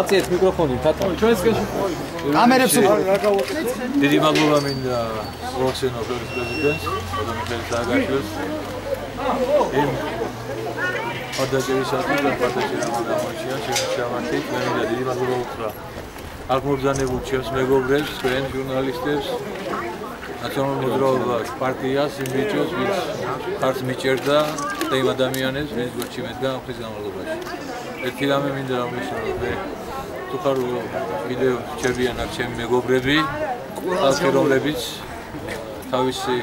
აწიეთ მიკროფონი თათა ჩვენს კამერებს დიდი მადლობა მინდა პროფესიონალ პრეზიდენტს მიხეილ სააკაშვილს იმ ადაგებისათვის და პარტიამ გამოჩია შემოჩამართი მინდა დიდი მადლობა უთხრა აღმობზანებულ ჩემს მეგობრებს თქვენ ჟურნალისტებს ნაციონალურ მოძრაობაში პარტიას იმ ბიჭებს ვინც ხარს მიჭერდა და იმ ადამიანებს ვინც გვერდჩიმედგა ხის განმავლობაში ერთი რამე მინდა აღნიშნო მე თუ ხარ ვიდეო რჩებიან აქ ჩემი მეგობრები ხალხი რომლებიც თავისი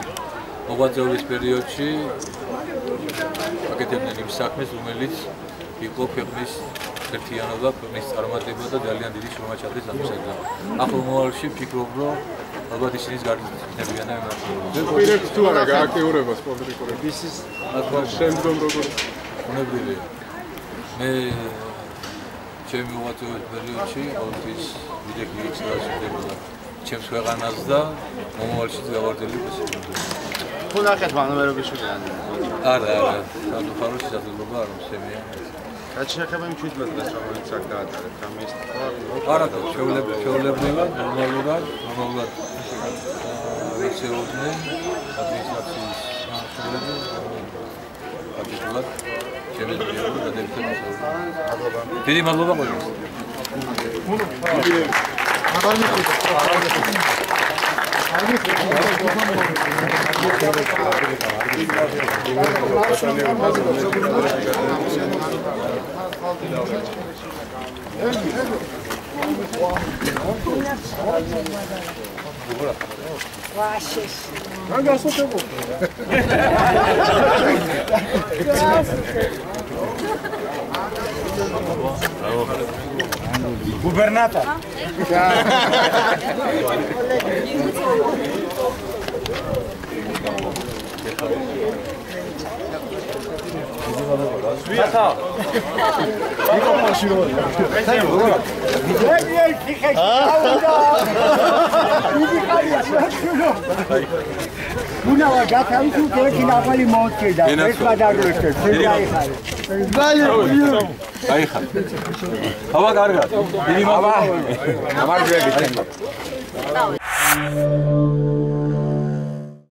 მოღვაწეობის პერიოდში აკეთებდნენ იმ საქმეს რომელიც იყო ქვეყნის ერთიანობა ქვეყნის წარმატება და ძალიან დიდი შრომა ჩადის ამისაგან ახლა მომავალში ვფიქრობ რომ ალბათ ისინიც გარდაიცვალებიან და პირებს თუ არა გააქტიურებას პოლიტიკურებს ისის შემდგომ როგორ უნებრივია მე ჩემი მოღვაწეობის პერიოდში ყოველთვის ვიდექი ექსტრასიდებოდა ჩემს ქვეყანას და მომავალშიც გავარდელი პრეზიდენტი თუ ნახეთ მანვერობიშვილი არა სამწუხაროდ შესაძლებლობა არ მოსემია რაც შეეხება იმ 17 დღეს რომელიც აქ დაატარეთ ამ ის არა ჩვეულებრივად ნორმალურად ვეცეოდნენ ადმინისტრაციის თანამშრომლები აბსოლუტურად შემეძლებელი გადაერთება დიდი მადლობა ყველას Губернатор. Bunava გათავისუფლ ერთი ნაყალი მოუწევდა ეს გადაგროვეთ აიხარ ჰავა კარგად დიდი მადლობა ამარჯვებით